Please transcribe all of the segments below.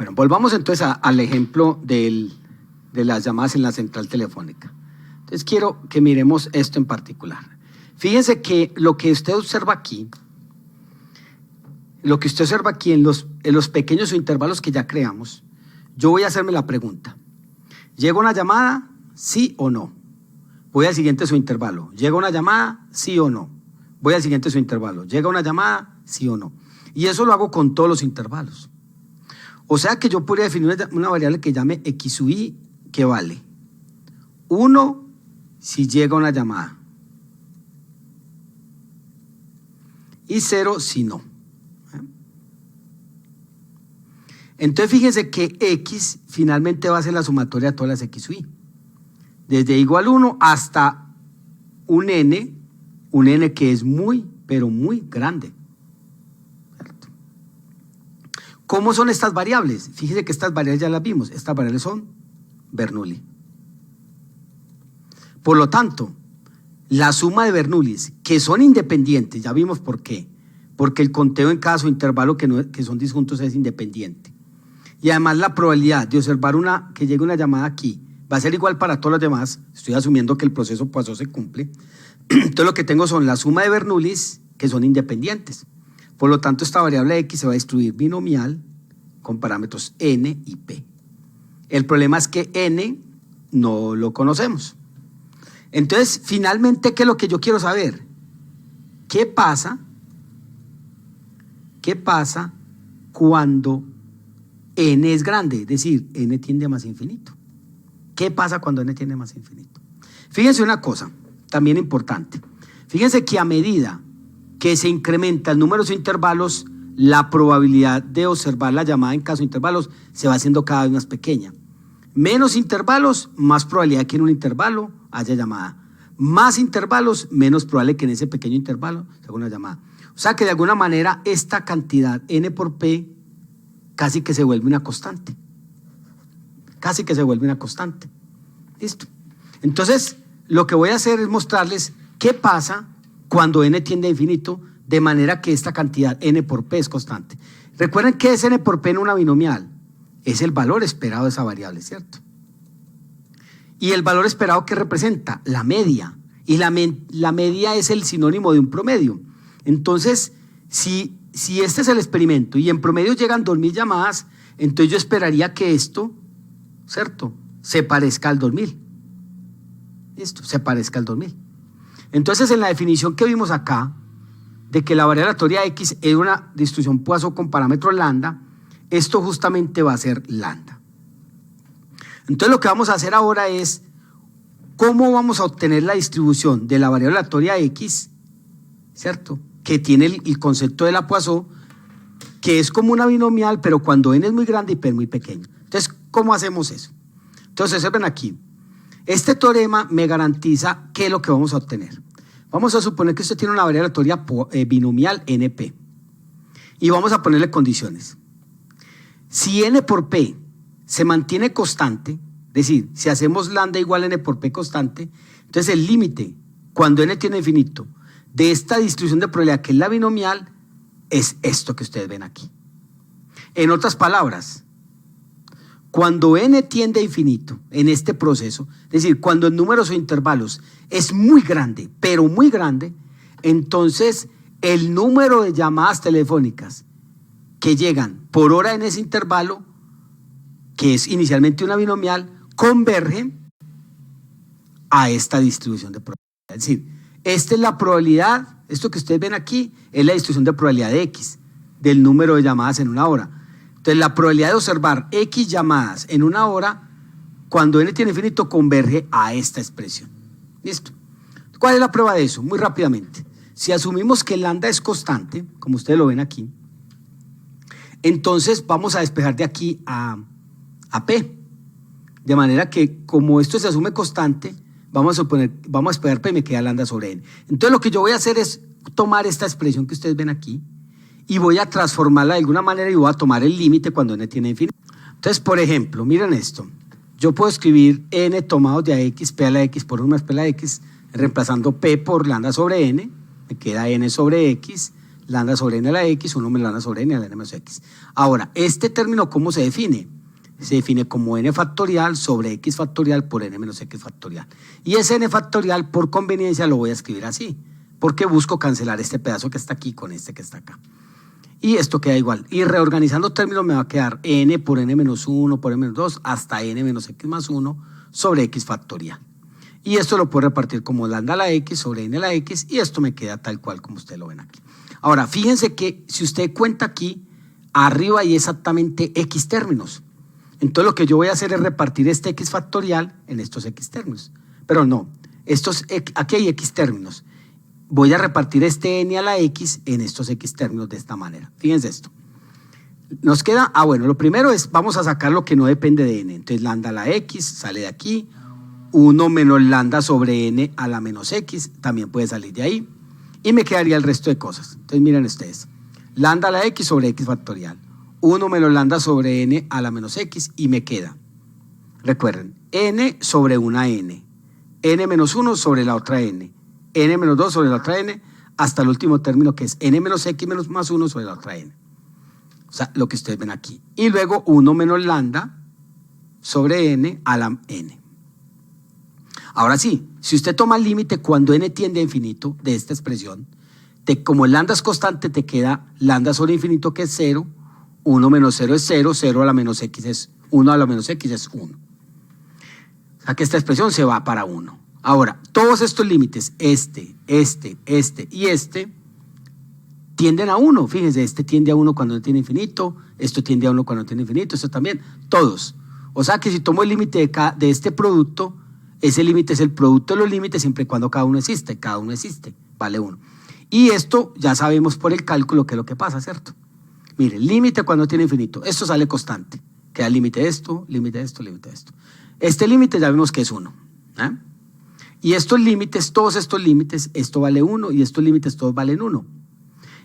Bueno, volvamos entonces al ejemplo de las llamadas en la central telefónica. Entonces quiero que miremos esto en particular. Fíjense que lo que usted observa aquí, en los pequeños intervalos que ya creamos, yo voy a hacerme la pregunta. ¿Llega una llamada? ¿Sí o no? Voy al siguiente subintervalo. ¿Llega una llamada? ¿Sí o no? Voy al siguiente subintervalo. ¿Llega una llamada? ¿Sí o no? Y eso lo hago con todos los intervalos. O sea que yo podría definir una variable que llame x sub i, que vale 1 si llega una llamada y 0 si no. Entonces fíjense que x finalmente va a ser la sumatoria de todas las x sub i, desde igual 1 hasta un n que es muy, pero muy grande. ¿Cierto? ¿Cómo son estas variables? Fíjense que estas variables ya las vimos, estas variables son Bernoulli. Por lo tanto, la suma de Bernoullis, que son independientes, ya vimos por qué, porque el conteo en cada subintervalo que son disjuntos es independiente. Y además la probabilidad de observar que llegue una llamada aquí va a ser igual para todos los demás. Estoy asumiendo que el proceso Poisson se cumple. Entonces lo que tengo son la suma de Bernoullis, que son independientes. Por lo tanto, esta variable x se va a distribuir binomial con parámetros n y p. El problema es que n no lo conocemos. Entonces, finalmente, ¿qué es lo que yo quiero saber? ¿Qué pasa cuando n es grande? Es decir, n tiende a más infinito. ¿Qué pasa cuando n tiende a más infinito? Fíjense una cosa también importante. Fíjense que a medida que se incrementa el número de intervalos, la probabilidad de observar la llamada en caso de intervalos se va haciendo cada vez más pequeña. Menos intervalos, más probabilidad que en un intervalo haya llamada. Más intervalos, menos probable que en ese pequeño intervalo se haga una llamada. O sea que de alguna manera esta cantidad n por p casi que se vuelve una constante. Casi que se vuelve una constante. ¿Listo? Entonces, lo que voy a hacer es mostrarles qué pasa cuando n tiende a infinito, de manera que esta cantidad n por p es constante. Recuerden que es n por p en una binomial. Es el valor esperado de esa variable, ¿cierto? Y el valor esperado, ¿qué representa? La media. Y la media es el sinónimo de un promedio. Entonces, si este es el experimento y en promedio llegan 2000 llamadas, entonces yo esperaría que esto, ¿cierto?, se parezca al 2000. ¿Listo? Se parezca al 2000. Entonces, en la definición que vimos acá, de que la variable aleatoria x es una distribución Poisson con parámetro lambda, esto justamente va a ser lambda. Entonces, lo que vamos a hacer ahora es cómo vamos a obtener la distribución de la variable aleatoria x, ¿cierto?, que tiene el concepto de la Poisson, que es como una binomial, pero cuando n es muy grande y p es muy pequeño. Entonces, ¿cómo hacemos eso? Entonces, observen aquí. Este teorema me garantiza qué es lo que vamos a obtener. Vamos a suponer que usted tiene una variable aleatoria binomial np y vamos a ponerle condiciones. Si n por p se mantiene constante, es decir, si hacemos lambda igual a n por p constante, entonces el límite, cuando n tiene infinito, de esta distribución de probabilidad que es la binomial, es esto que ustedes ven aquí. En otras palabras, cuando n tiende a infinito en este proceso, es decir, cuando el número de intervalos es muy grande, pero muy grande, entonces el número de llamadas telefónicas que llegan por hora en ese intervalo, que es inicialmente una binomial, converge a esta distribución de probabilidad. Es decir, esta es la probabilidad, esto que ustedes ven aquí es la distribución de probabilidad de x, del número de llamadas en una hora. Entonces, la probabilidad de observar x llamadas en una hora, cuando n tiene infinito, converge a esta expresión. ¿Listo? ¿Cuál es la prueba de eso? Muy rápidamente. Si asumimos que lambda es constante, como ustedes lo ven aquí, entonces vamos a despejar de aquí a p. De manera que, como esto se asume constante, vamos a despejar p y me queda lambda sobre n. Entonces, lo que yo voy a hacer es tomar esta expresión que ustedes ven aquí y voy a transformarla de alguna manera y voy a tomar el límite cuando n tiene infinito. Entonces, por ejemplo, miren esto. Yo puedo escribir n tomados de ax, p a la x por 1 más p a la x, reemplazando p por lambda sobre n, me queda n sobre x, lambda sobre n a la x, 1 menos lambda sobre n a la n menos x. Ahora, este término, ¿cómo se define? Se define como n factorial sobre x factorial por n menos x factorial. Y ese n factorial, por conveniencia, lo voy a escribir así, porque busco cancelar este pedazo que está aquí con este que está acá. Y esto queda igual. Y reorganizando términos me va a quedar n por n menos 1 por n menos 2 hasta n menos x más 1 sobre x factorial. Y esto lo puedo repartir como lambda a la x sobre n a la x, y esto me queda tal cual como ustedes lo ven aquí. Ahora, fíjense que si usted cuenta aquí, arriba hay exactamente x términos. Entonces lo que yo voy a hacer es repartir este x factorial en estos x términos. Pero no, aquí hay x términos. Voy a repartir este n a la x en estos x términos de esta manera. Fíjense esto. Nos queda, bueno, lo primero es, vamos a sacar lo que no depende de n. Entonces lambda a la x sale de aquí. 1 menos lambda sobre n a la menos x, también puede salir de ahí. Y me quedaría el resto de cosas. Entonces miren ustedes, lambda a la x sobre x factorial. 1 menos lambda sobre n a la menos x, y me queda, recuerden, n sobre una n menos 1 sobre la otra n menos 2 sobre la otra n, hasta el último término que es n menos x menos más 1 sobre la otra n. O sea, lo que ustedes ven aquí. Y luego 1 menos lambda sobre n a la n. Ahora sí, si usted toma el límite cuando n tiende a infinito de esta expresión, como el lambda es constante, te queda lambda sobre infinito, que es 0, 1 menos 0 es 0, 0 a la menos x es 1 a la menos x es 1. O sea que esta expresión se va para 1. Ahora, todos estos límites, este y este, tienden a 1. Fíjense, este tiende a 1 cuando no tiene infinito, esto tiende a 1 cuando no tiene infinito, esto también, todos. O sea que si tomo el límite de este producto, ese límite es el producto de los límites siempre y cuando cada uno existe, vale 1. Y esto ya sabemos por el cálculo qué es lo que pasa, ¿cierto? Mire, límite cuando tiene infinito, esto sale constante, queda el límite de esto, límite de esto, límite de esto. Este límite ya vemos que es 1. Y estos límites, todos estos límites, esto vale 1 y estos límites todos valen 1.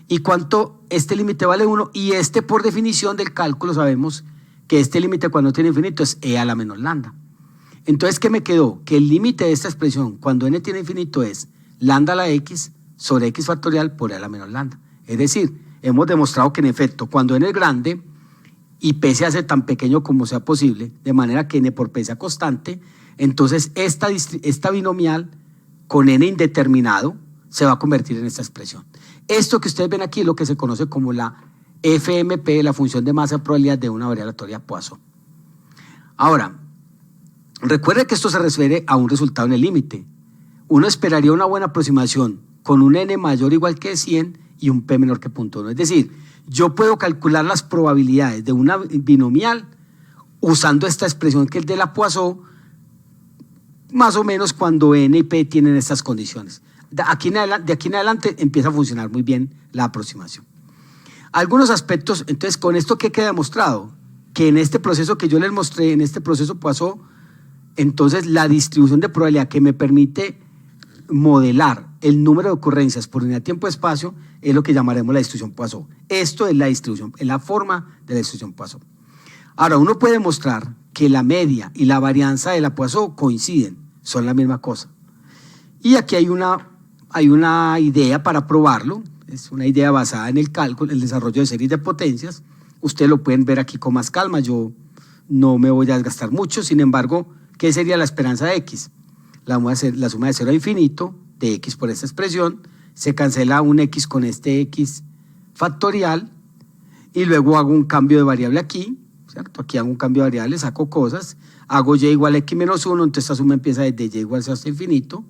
¿Y cuánto? Este límite vale 1 y este por definición del cálculo sabemos que este límite cuando tiene infinito es e a la menos lambda. Entonces, ¿qué me quedó? Que el límite de esta expresión cuando n tiene infinito es lambda a la x sobre x factorial por e a la menos lambda. Es decir, hemos demostrado que en efecto cuando n es grande y p se hace tan pequeño como sea posible, de manera que n por p sea constante, entonces esta binomial con n indeterminado se va a convertir en esta expresión. Esto que ustedes ven aquí es lo que se conoce como la FMP, la función de masa de probabilidad de una variable aleatoria Poisson. Ahora, recuerde que esto se refiere a un resultado en el límite. Uno esperaría una buena aproximación con un n mayor o igual que 100 y un p menor que 0.1. Es decir, yo puedo calcular las probabilidades de una binomial usando esta expresión que es de la Poisson, más o menos cuando n y p tienen estas condiciones. De aquí en adelante empieza a funcionar muy bien la aproximación. Algunos aspectos, entonces, con esto, ¿qué queda demostrado? Que en este proceso que yo les mostré, en este proceso Poisson, entonces la distribución de probabilidad que me permite modelar el número de ocurrencias por unidad de tiempo-espacio es lo que llamaremos la distribución Poisson. Esto es la distribución, es la forma de la distribución Poisson. Ahora, uno puede mostrar que la media y la varianza de la Poisson coinciden, son la misma cosa. Y aquí hay una idea para probarlo, es una idea basada en el cálculo, el desarrollo de series de potencias. Ustedes lo pueden ver aquí con más calma, yo no me voy a desgastar mucho. Sin embargo, ¿qué sería la esperanza de x? La suma de 0 a infinito de x por esta expresión, se cancela un x con este x factorial y luego hago un cambio de variable aquí, ¿cierto? Aquí hago un cambio de variable, saco cosas, hago y igual a x menos 1, entonces esta suma empieza desde y igual a hasta infinito,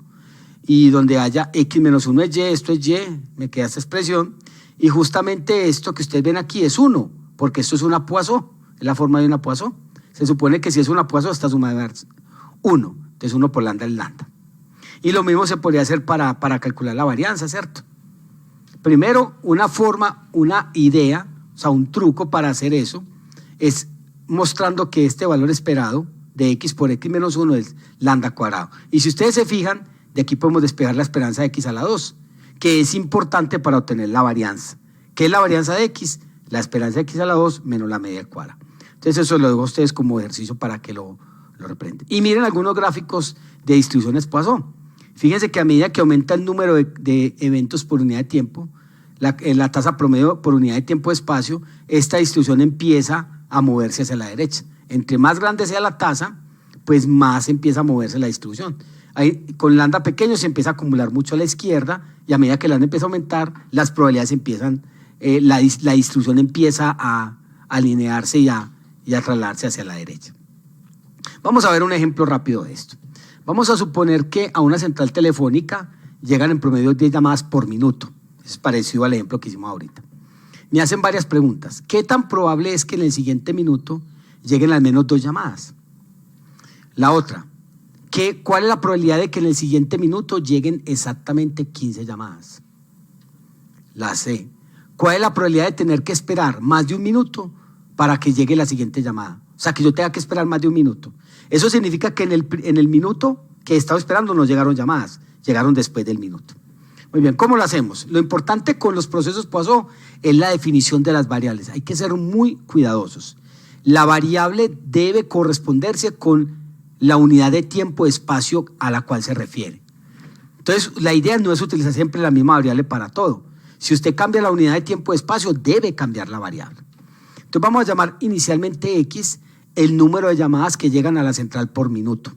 y donde haya x menos 1 es y, esto es y, me queda esta expresión, y justamente esto que ustedes ven aquí es 1, porque esto es una Poisson, es la forma de una Poisson. Se supone que si es una Poisson, esta suma debe ser 1, entonces 1 por lambda es lambda. Y lo mismo se podría hacer para calcular la varianza, ¿cierto? Primero, una forma, una idea, o sea, un truco para hacer eso, es mostrando que este valor esperado de x por x menos 1 es lambda cuadrado. Y si ustedes se fijan, de aquí podemos despejar la esperanza de x a la 2, que es importante para obtener la varianza. ¿Qué es la varianza de x? La esperanza de x a la 2 menos la media del cuadrado. Entonces eso lo dejo a ustedes como ejercicio para que lo reprenden. Y miren algunos gráficos de distribuciones Poisson. Fíjense que a medida que aumenta el número de eventos por unidad de tiempo, la tasa promedio por unidad de tiempo-espacio, esta distribución empieza a moverse hacia la derecha. Entre más grande sea la tasa, pues más empieza a moverse la distribución. Ahí, con lambda pequeño se empieza a acumular mucho a la izquierda y a medida que lambda empieza a aumentar, las probabilidades empiezan, la distribución empieza a alinearse y a trasladarse hacia la derecha. Vamos a ver un ejemplo rápido de esto. Vamos a suponer que a una central telefónica llegan en promedio 10 llamadas por minuto. Es parecido al ejemplo que hicimos ahorita. Me hacen varias preguntas. ¿Qué tan probable es que en el siguiente minuto lleguen al menos 2 llamadas? La otra, ¿cuál es la probabilidad de que en el siguiente minuto lleguen exactamente 15 llamadas? La C, ¿cuál es la probabilidad de tener que esperar más de un minuto para que llegue la siguiente llamada? O sea, que yo tenga que esperar más de un minuto. Eso significa que en el minuto que he estado esperando no llegaron llamadas, llegaron después del minuto. Muy bien, ¿cómo lo hacemos? Lo importante con los procesos Poisson es la definición de las variables. Hay que ser muy cuidadosos. La variable debe corresponderse con la unidad de tiempo-espacio a la cual se refiere. Entonces, la idea no es utilizar siempre la misma variable para todo. Si usted cambia la unidad de tiempo-espacio, debe cambiar la variable. Entonces, vamos a llamar inicialmente X el número de llamadas que llegan a la central por minuto.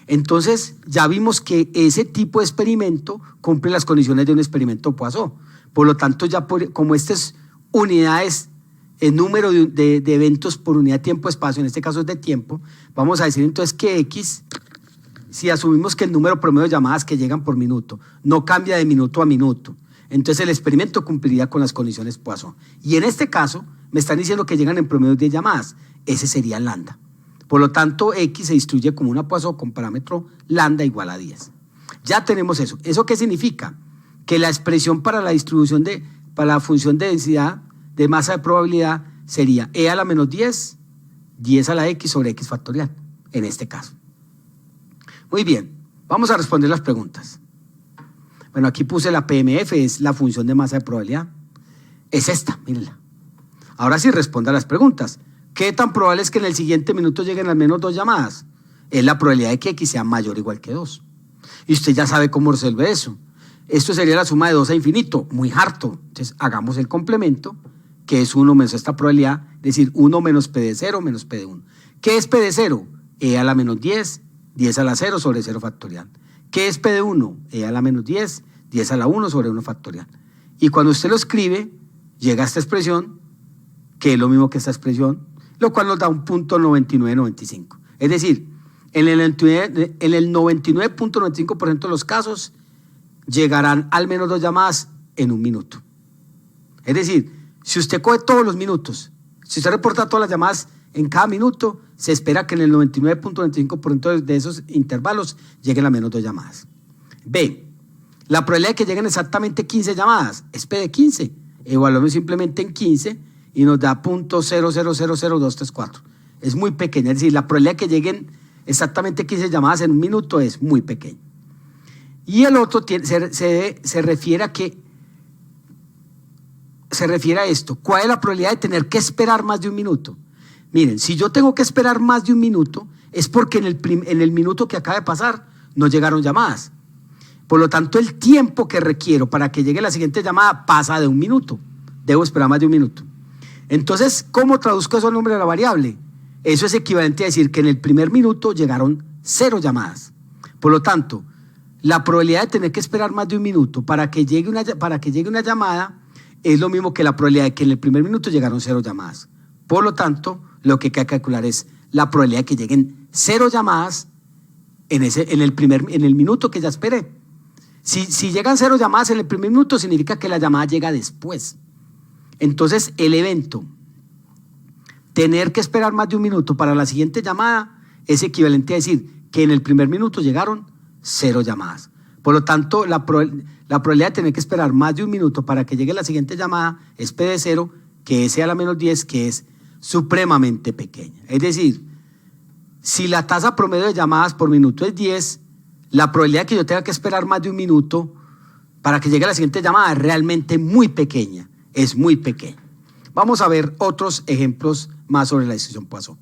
Entonces, ya vimos que ese tipo de experimento cumple las condiciones de un experimento Poisson. Por lo tanto, ya como estas unidades, el número de eventos por unidad de tiempo-espacio, en este caso es de tiempo, vamos a decir entonces que X, si asumimos que el número promedio de llamadas que llegan por minuto no cambia de minuto a minuto, entonces el experimento cumpliría con las condiciones Poisson. Y en este caso, me están diciendo que llegan en promedio 10 llamadas, ese sería lambda. Por lo tanto, X se distribuye como una Poisson con parámetro lambda igual a 10. Ya tenemos eso. ¿Eso qué significa? Que la expresión para la distribución para la función de densidad de masa de probabilidad sería E a la menos 10, 10 a la X sobre X factorial, en este caso. Muy bien, vamos a responder las preguntas. Bueno, aquí puse la PMF, es la función de masa de probabilidad. Es esta, mírenla. Ahora sí responda a las preguntas. ¿Qué tan probable es que en el siguiente minuto lleguen al menos 2 llamadas? Es la probabilidad de que X sea mayor o igual que 2. Y usted ya sabe cómo resolver eso. Esto sería la suma de 2 a infinito, muy harto. Entonces hagamos el complemento, que es 1 menos esta probabilidad, es decir, 1 menos P de 0 menos P de 1. ¿Qué es P de 0? E a la menos 10, 10 a la 0 sobre 0 factorial. ¿Qué es P de 1? E a la menos 10, 10 a la 1 sobre 1 factorial. Y cuando usted lo escribe, llega a esta expresión, que es lo mismo que esta expresión, lo cual nos da un punto 99,95. Es decir, en el 99,95% de los casos llegarán al menos 2 llamadas en un minuto. Es decir, si usted coge todos los minutos, si usted reporta todas las llamadas en cada minuto, se espera que en el 99,95% de esos intervalos lleguen al menos 2 llamadas. B, la probabilidad de que lleguen exactamente 15 llamadas es P de 15. Evaluamos simplemente en 15 y nos da .0000234. Es muy pequeña, es decir, la probabilidad de que lleguen exactamente 15 llamadas en un minuto es muy pequeña. Y el otro se refiere a esto. ¿Cuál es la probabilidad de tener que esperar más de un minuto? Miren, si yo tengo que esperar más de un minuto, es porque en el minuto que acaba de pasar no llegaron llamadas. Por lo tanto, el tiempo que requiero para que llegue la siguiente llamada pasa de un minuto. Debo esperar más de un minuto. Entonces, ¿cómo traduzco eso al nombre de la variable? Eso es equivalente a decir que en el primer minuto llegaron 0 llamadas. Por lo tanto, la probabilidad de tener que esperar más de un minuto para que llegue una llamada es lo mismo que la probabilidad de que en el primer minuto llegaron 0 llamadas. Por lo tanto, lo que hay que calcular es la probabilidad de que lleguen 0 llamadas en el minuto que ya esperé. Si llegan 0 llamadas en el primer minuto, significa que la llamada llega después. Entonces, el evento, tener que esperar más de un minuto para la siguiente llamada, es equivalente a decir que en el primer minuto llegaron 0 llamadas. Por lo tanto, la probabilidad de tener que esperar más de un minuto para que llegue la siguiente llamada es P de 0, que es E a la menos 10, que es supremamente pequeña. Es decir, si la tasa promedio de llamadas por minuto es 10, la probabilidad de que yo tenga que esperar más de un minuto para que llegue la siguiente llamada es realmente muy pequeña. Es muy pequeño. Vamos a ver otros ejemplos más sobre la distribución Poisson.